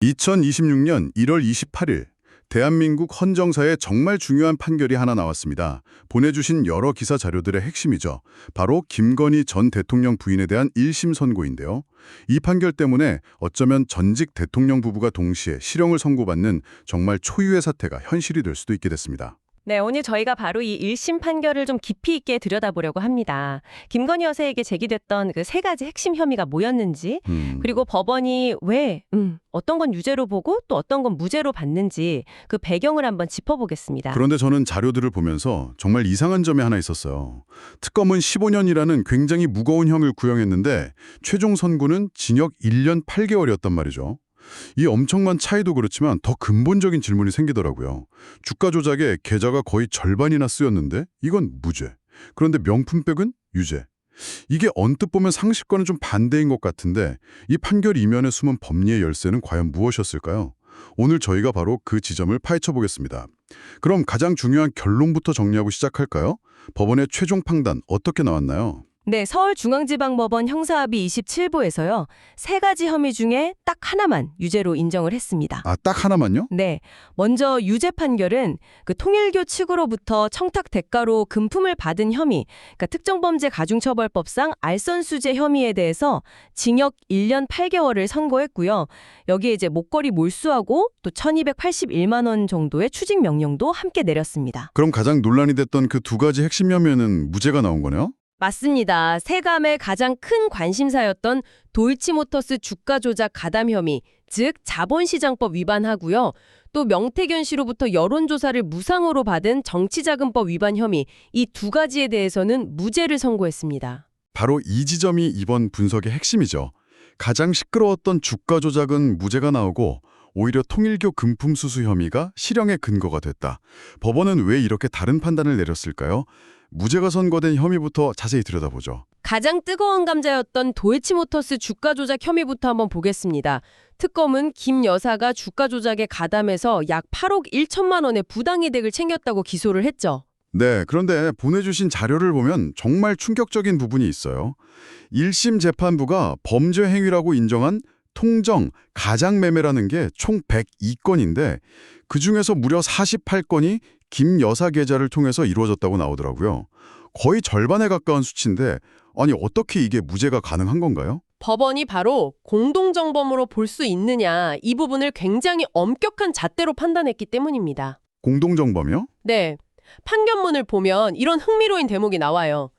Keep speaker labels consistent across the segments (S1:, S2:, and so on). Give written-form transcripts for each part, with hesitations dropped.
S1: 2026년 1월 28일 대한민국 헌정사에 정말 중요한 판결이 하나 나왔습니다. 보내주신 여러 기사 자료들의 핵심이죠. 바로 김건희 전 대통령 부인에 대한 1심 선고인데요. 이 판결 때문에 어쩌면 전직 대통령 부부가 동시에 실형을 선고받는 정말 초유의 사태가 현실이 될 수도 있게 됐습니다.
S2: 네, 오늘 저희가 바로 이 1심 판결을 좀 깊이 있게 들여다보려고 합니다. 김건희 여사에게 제기됐던 그 세 가지 핵심 혐의가 뭐였는지, 그리고 법원이 왜, 어떤 건 유죄로 보고 또 어떤 건 무죄로 봤는지 그 배경을 한번 짚어보겠습니다.
S1: 그런데 저는 자료들을 보면서 정말 이상한 점이 하나 있었어요. 특검은 15년이라는 굉장히 무거운 형을 구형했는데 최종 선고는 징역 1년 8개월이었단 말이죠. 이 엄청난 차이도 그렇지만 더 근본적인 질문이 생기더라고요. 주가 조작에 계좌가 거의 절반이나 쓰였는데 이건 무죄. 그런데 명품백은 유죄. 이게 언뜻 보면 상식과는 좀 반대인 것 같은데 이 판결 이면에 숨은 법리의 열쇠는 과연 무엇이었을까요? 오늘 저희가 바로 그 지점을 파헤쳐 보겠습니다. 그럼 가장 중요한 결론부터 정리하고 시작할까요? 법원의 최종 판단 어떻게 나왔나요?
S2: 네, 서울중앙지방법원 형사합의 27부에서요. 세 가지 혐의 중에 딱 하나만 유죄로 인정을 했습니다.
S1: 아, 딱 하나만요?
S2: 네, 먼저 유죄 판결은 그 통일교 측으로부터 청탁 대가로 금품을 받은 혐의, 그러니까 특정범죄 가중처벌법상 알선수재 혐의에 대해서 징역 1년 8개월을 선고했고요. 여기에 이제 목걸이 몰수하고 또 1,281만 원 정도의 추징 명령도 함께 내렸습니다.
S1: 그럼 가장 논란이 됐던 그 두 가지 핵심 혐의는 무죄가 나온 거네요?
S2: 맞습니다. 세감의 가장 큰 관심사였던 도이치모터스 주가 조작 가담 혐의, 즉 자본시장법 위반하고요. 또 명태균 씨로부터 여론조사를 무상으로 받은 정치자금법 위반 혐의, 이 두 가지에 대해서는 무죄를 선고했습니다.
S1: 바로 이 지점이 이번 분석의 핵심이죠. 가장 시끄러웠던 주가 조작은 무죄가 나오고 오히려 통일교 금품 수수 혐의가 실형의 근거가 됐다. 법원은 왜 이렇게 다른 판단을 내렸을까요? 무죄가 선고된 혐의부터 자세히 들여다보죠.
S2: 가장 뜨거운 감자였던 도이치모터스 주가 조작 혐의부터 한번 보겠습니다. 특검은 김 여사가 주가 조작에 가담해서 약 8억 1천만 원의 부당이득을 챙겼다고 기소를 했죠.
S1: 네, 그런데 보내주신 자료를 보면 정말 충격적인 부분이 있어요. 1심 재판부가 범죄 행위라고 인정한 통정, 가장매매라는 게 총 102건인데 그중에서 무려 48건이 김 여사 계좌를 통해서 이루어졌다고 나오더라고요. 거의 절반에 가까운 수치인데 아니 어떻게 이게 무죄가 가능한 건가요?
S2: 법원이 바로 공동정범으로 볼 수 있느냐 이 부분을 굉장히 엄격한 잣대로 판단했기 때문입니다.
S1: 공동정범이요?
S2: 네, 판결문을 보면 이런 흥미로운 대목이 나와요.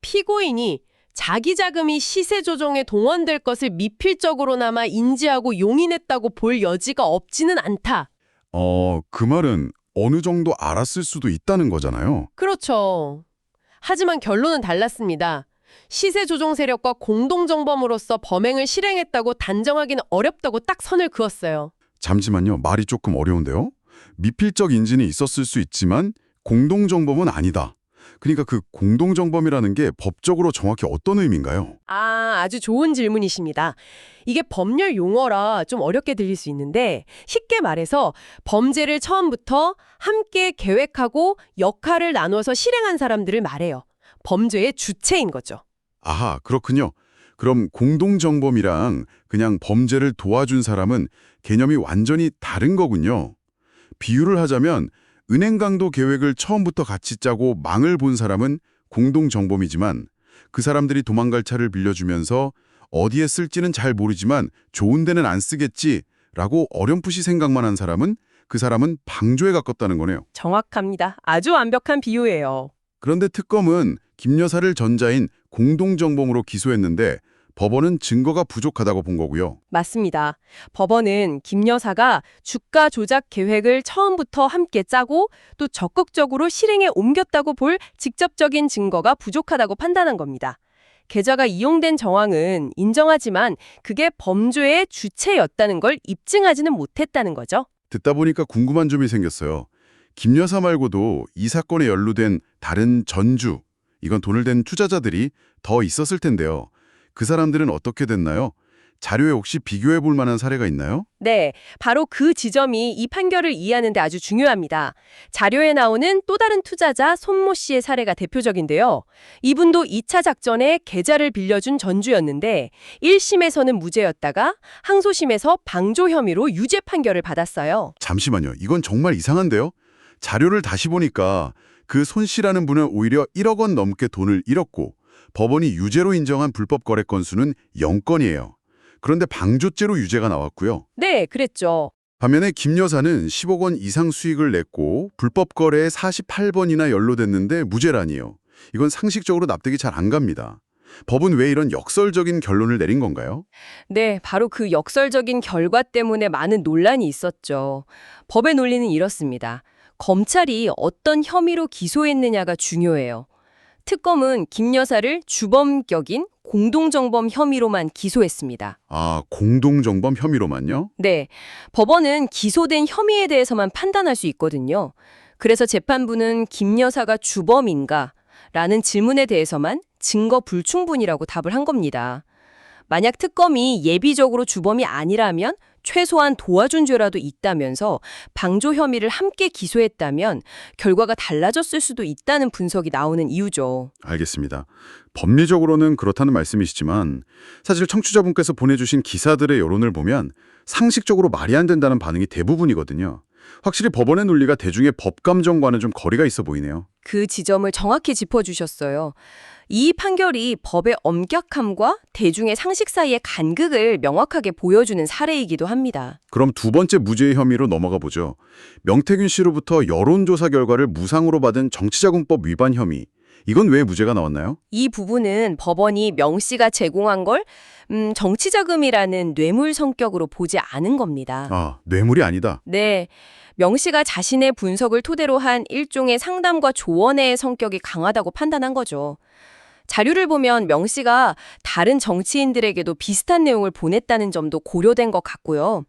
S2: 피고인이 자기 자금이 시세 조정에 동원될 것을 미필적으로나마 인지하고 용인했다고 볼 여지가 없지는 않다.
S1: 그 말은 어느 정도 알았을 수도 있다는 거잖아요.
S2: 그렇죠. 하지만 결론은 달랐습니다. 시세 조종 세력과 공동정범으로서 범행을 실행했다고 단정하기는 어렵다고 딱 선을 그었어요.
S1: 잠시만요. 말이 조금 어려운데요. 미필적 인진이 있었을 수 있지만 공동정범은 아니다. 그러니까 그 공동정범이라는 게 법적으로 정확히 어떤 의미인가요?
S2: 아주 좋은 질문이십니다. 이게 법률 용어라 좀 어렵게 들릴 수 있는데 쉽게 말해서 범죄를 처음부터 함께 계획하고 역할을 나눠서 실행한 사람들을 말해요. 범죄의 주체인 거죠.
S1: 아하, 그렇군요. 그럼 공동정범이랑 그냥 범죄를 도와준 사람은 개념이 완전히 다른 거군요. 비유를 하자면 은행 강도 계획을 처음부터 같이 짜고 망을 본 사람은 공동정범이지만 그 사람들이 도망갈 차를 빌려주면서 어디에 쓸지는 잘 모르지만 좋은 데는 안 쓰겠지라고 어렴풋이 생각만 한 사람은 그 사람은 방조에 가깝다는 거네요.
S2: 정확합니다. 아주 완벽한 비유예요.
S1: 그런데 특검은 김 여사를 전자인 공동정범으로 기소했는데 법원은 증거가 부족하다고 본 거고요.
S2: 맞습니다. 법원은 김 여사가 주가 조작 계획을 처음부터 함께 짜고 또 적극적으로 실행에 옮겼다고 볼 직접적인 증거가 부족하다고 판단한 겁니다. 계좌가 이용된 정황은 인정하지만 그게 범죄의 주체였다는 걸 입증하지는 못했다는 거죠.
S1: 듣다 보니까 궁금한 점이 생겼어요. 김 여사 말고도 이 사건에 연루된 다른 전주, 이건 돈을 댄 투자자들이 더 있었을 텐데요. 그 사람들은 어떻게 됐나요? 자료에 혹시 비교해 볼 만한 사례가 있나요?
S2: 네, 바로 그 지점이 이 판결을 이해하는 데 아주 중요합니다. 자료에 나오는 또 다른 투자자 손모 씨의 사례가 대표적인데요. 이분도 2차 작전에 계좌를 빌려준 전주였는데 1심에서는 무죄였다가 항소심에서 방조 혐의로 유죄 판결을 받았어요.
S1: 잠시만요. 이건 정말 이상한데요? 자료를 다시 보니까 그 손 씨라는 분은 오히려 1억 원 넘게 돈을 잃었고 법원이 유죄로 인정한 불법 거래 건수는 0건이에요. 그런데 방조죄로 유죄가 나왔고요.
S2: 네, 그랬죠.
S1: 반면에 김 여사는 10억 원 이상 수익을 냈고 불법 거래에 48번이나 연루됐는데 무죄라니요. 이건 상식적으로 납득이 잘 안 갑니다. 법은 왜 이런 역설적인 결론을 내린 건가요?
S2: 네, 바로 그 역설적인 결과 때문에 많은 논란이 있었죠. 법의 논리는 이렇습니다. 검찰이 어떤 혐의로 기소했느냐가 중요해요. 특검은 김 여사를 주범격인 공동정범 혐의로만 기소했습니다.
S1: 아, 공동정범 혐의로만요?
S2: 네, 법원은 기소된 혐의에 대해서만 판단할 수 있거든요. 그래서 재판부는 김 여사가 주범인가? 라는 질문에 대해서만 증거 불충분이라고 답을 한 겁니다. 만약 특검이 예비적으로 주범이 아니라면 최소한 도와준 죄라도 있다면서 방조 혐의를 함께 기소했다면 결과가 달라졌을 수도 있다는 분석이 나오는 이유죠.
S1: 알겠습니다. 법리적으로는 그렇다는 말씀이시지만 사실 청취자분께서 보내주신 기사들의 여론을 보면 상식적으로 말이 안 된다는 반응이 대부분이거든요. 확실히 법원의 논리가 대중의 법감정과는 좀 거리가 있어 보이네요.
S2: 그 지점을 정확히 짚어주셨어요. 이 판결이 법의 엄격함과 대중의 상식 사이의 간극을 명확하게 보여주는 사례이기도 합니다.
S1: 그럼 두 번째 무죄의 혐의로 넘어가 보죠. 명태균 씨로부터 여론조사 결과를 무상으로 받은 정치자금법 위반 혐의. 이건 왜 무죄가 나왔나요?
S2: 이 부분은 법원이 명 씨가 제공한 걸 정치자금이라는 뇌물 성격으로 보지 않은 겁니다.
S1: 아, 뇌물이 아니다.
S2: 네, 명 씨가 자신의 분석을 토대로 한 일종의 상담과 조언의 성격이 강하다고 판단한 거죠. 자료를 보면 명 씨가 다른 정치인들에게도 비슷한 내용을 보냈다는 점도 고려된 것 같고요.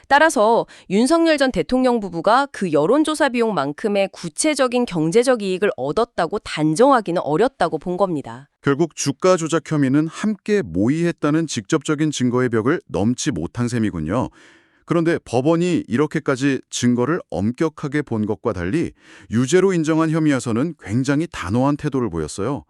S2: 따라서 윤석열 전 대통령 부부가 그 여론조사 비용만큼의 구체적인 경제적 이익을 얻었다고 단정하기는 어렵다고 본 겁니다.
S1: 결국 주가 조작 혐의는 함께 모의했다는 직접적인 증거의 벽을 넘지 못한 셈이군요. 그런데 법원이 이렇게까지 증거를 엄격하게 본 것과 달리 유죄로 인정한 혐의에서는 굉장히 단호한 태도를 보였어요.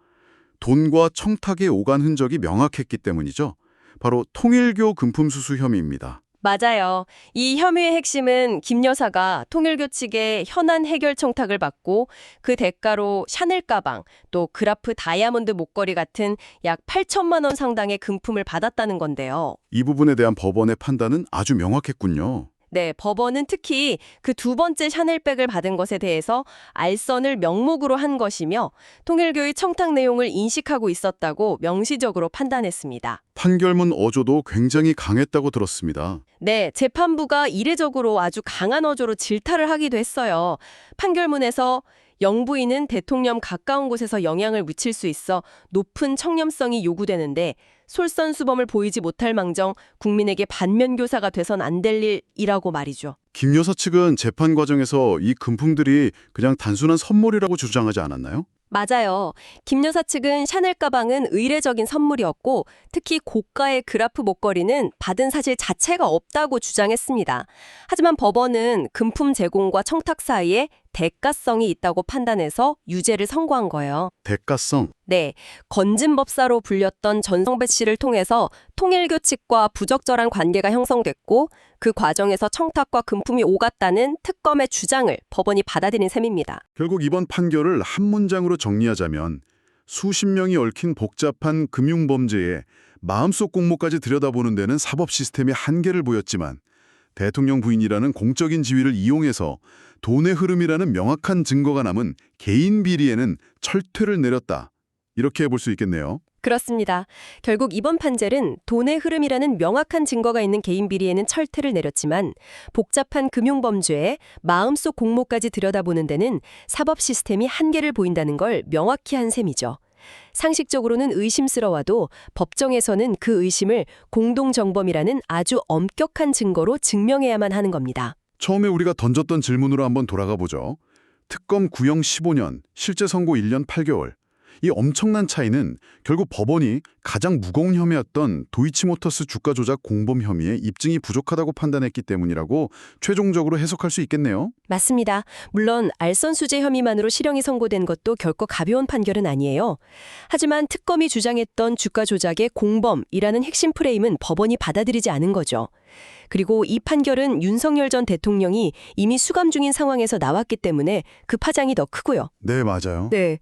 S1: 돈과 청탁의 오간 흔적이 명확했기 때문이죠. 바로 통일교 금품 수수 혐의입니다.
S2: 맞아요. 이 혐의의 핵심은 김 여사가 통일교 측의 현안 해결 청탁을 받고 그 대가로 샤넬 가방, 또 그라프 다이아몬드 목걸이 같은 약 8천만 원 상당의 금품을 받았다는 건데요.
S1: 이 부분에 대한 법원의 판단은 아주 명확했군요.
S2: 네, 법원은 특히 그 두 번째 샤넬백을 받은 것에 대해서 알선을 명목으로 한 것이며 통일교의 청탁 내용을 인식하고 있었다고 명시적으로 판단했습니다.
S1: 판결문 어조도 굉장히 강했다고 들었습니다.
S2: 네, 재판부가 이례적으로 아주 강한 어조로 질타를 하기도 했어요. 판결문에서 영부인은 대통령 가까운 곳에서 영향을 미칠 수 있어 높은 청렴성이 요구되는데 솔선수범을 보이지 못할 망정 국민에게 반면교사가 돼선 안 될 일이라고 말이죠.
S1: 김 여사 측은 재판 과정에서 이 금품들이 그냥 단순한 선물이라고 주장하지 않았나요?
S2: 맞아요. 김 여사 측은 샤넬 가방은 의례적인 선물이었고 특히 고가의 그라프 목걸이는 받은 사실 자체가 없다고 주장했습니다. 하지만 법원은 금품 제공과 청탁 사이에 대가성이 있다고 판단해서 유죄를 선고한 거예요.
S1: 대가성.
S2: 네, 건진법사로 불렸던 전성배 씨를 통해서 통일교 측과 부적절한 관계가 형성됐고 그 과정에서 청탁과 금품이 오갔다는 특검의 주장을 법원이 받아들인 셈입니다.
S1: 결국 이번 판결을 한 문장으로 정리하자면 수십 명이 얽힌 복잡한 금융범죄에 마음속 공모까지 들여다보는 데는 사법 시스템의 한계를 보였지만 대통령 부인이라는 공적인 지위를 이용해서 돈의 흐름이라는 명확한 증거가 남은 개인 비리에는 철퇴를 내렸다. 이렇게 볼 수 있겠네요.
S2: 그렇습니다. 결국 이번 판결은 돈의 흐름이라는 명확한 증거가 있는 개인 비리에는 철퇴를 내렸지만 복잡한 금융범죄에 마음속 공모까지 들여다보는 데는 사법 시스템이 한계를 보인다는 걸 명확히 한 셈이죠. 상식적으로는 의심스러워도 법정에서는 그 의심을 공동정범이라는 아주 엄격한 증거로 증명해야만 하는 겁니다.
S1: 처음에 우리가 던졌던 질문으로 한번 돌아가 보죠. 특검 구형 15년, 실제 선고 1년 8개월. 이 엄청난 차이는 결국 법원이 가장 무거운 혐의였던 도이치모터스 주가 조작 공범 혐의에 입증이 부족하다고 판단했기 때문이라고 최종적으로 해석할 수 있겠네요.
S2: 맞습니다. 물론 알선수재 혐의만으로 실형이 선고된 것도 결코 가벼운 판결은 아니에요. 하지만 특검이 주장했던 주가 조작의 공범이라는 핵심 프레임은 법원이 받아들이지 않은 거죠. 그리고 이 판결은 윤석열 전 대통령이 이미 수감 중인 상황에서 나왔기 때문에 그 파장이 더 크고요.
S1: 네, 맞아요.
S2: 네.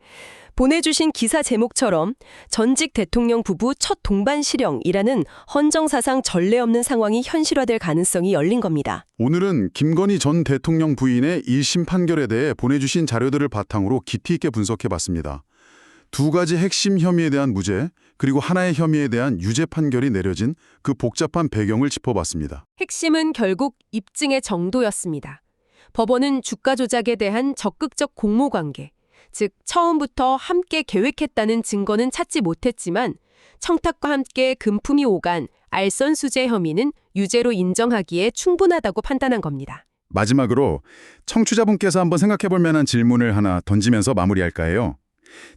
S2: 보내주신 기사 제목처럼 전직 대통령 부부 첫 동반 실형이라는 헌정사상 전례 없는 상황이 현실화될 가능성이 열린 겁니다.
S1: 오늘은 김건희 전 대통령 부인의 1심 판결에 대해 보내주신 자료들을 바탕으로 깊이 있게 분석해봤습니다. 두 가지 핵심 혐의에 대한 무죄, 그리고 하나의 혐의에 대한 유죄 판결이 내려진 그 복잡한 배경을 짚어봤습니다.
S2: 핵심은 결국 입증의 정도였습니다. 법원은 주가 조작에 대한 적극적 공모관계, 즉 처음부터 함께 계획했다는 증거는 찾지 못했지만 청탁과 함께 금품이 오간 알선수재 혐의는 유죄로 인정하기에 충분하다고 판단한 겁니다.
S1: 마지막으로 청취자분께서 한번 생각해볼 만한 질문을 하나 던지면서 마무리할까 해요.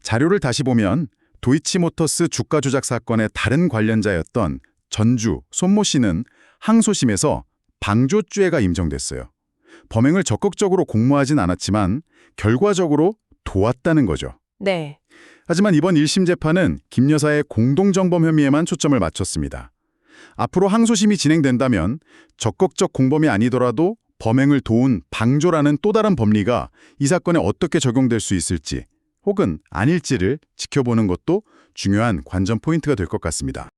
S1: 자료를 다시 보면 도이치모터스 주가 조작 사건의 다른 관련자였던 전주, 손모 씨는 항소심에서 방조죄가 인정됐어요. 범행을 적극적으로 공모하진 않았지만 결과적으로 도왔다는 거죠.
S2: 네.
S1: 하지만 이번 1심 재판은 김 여사의 공동정범 혐의에만 초점을 맞췄습니다. 앞으로 항소심이 진행된다면 적극적 공범이 아니더라도 범행을 도운 방조라는 또 다른 법리가 이 사건에 어떻게 적용될 수 있을지 혹은 아닐지를 지켜보는 것도 중요한 관전 포인트가 될 것 같습니다.